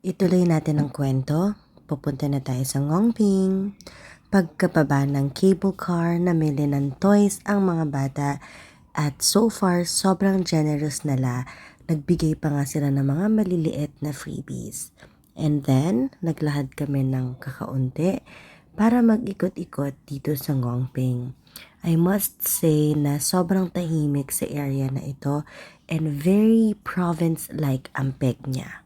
Ituloy natin ang kwento. Pupunta na tayo sa Ngongping. Pagkababa ng cable car, namili ng toys ang mga bata at so far sobrang generous nila. Nagbigay pa nga sila ng mga maliliit na freebies. And then, naglahad kami ng kakaunti para mag-ikot-ikot dito sa Ngongping. I must say na sobrang tahimik sa area na ito and very province-like ang peg niya.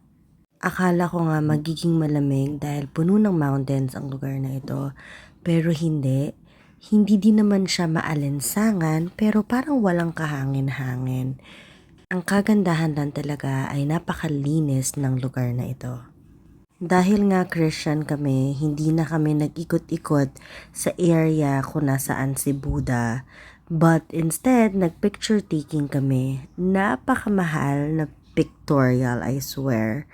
Akala ko nga magiging malamig dahil puno ng mountains ang lugar na ito, pero hindi. Hindi din naman siya maalinsangan pero parang walang kahangin-hangin. Ang kagandahan lang talaga ay napakalinis ng lugar na ito. Dahil nga Christian kami, hindi na kami nag-ikot-ikot sa area kung nasaan si Buddha. But instead, nag-picture taking kami. Napakamahal na pictorial, I swear.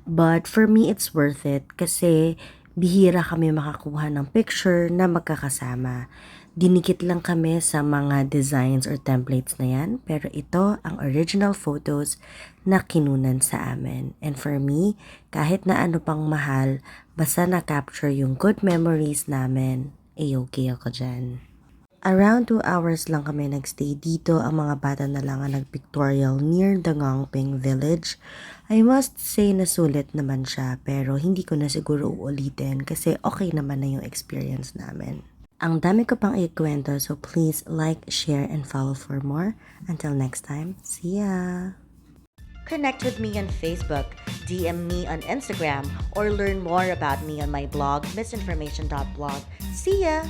But for me, it's worth it kasi bihira kami makakuha ng picture na magkakasama. Dinikit lang kami sa mga designs or templates na yan, pero ito ang original photos na kinunan sa amin. And for me, kahit na ano pang mahal, basta na-capture yung good memories namin, okay ako dyan. Around 2 hours lang kami nagstay dito. Ang mga bata na lang ang nag-pictorial near the Ngongping village. I must say na sulit naman siya pero hindi ko na siguro uulitin kasi okay naman na yung experience namin. Ang dami ko pang ikwento so please like, share, and follow for more. Until next time, see ya! Connect with me on Facebook, DM me on Instagram, or learn more about me on my blog, misinformation.blog. See ya!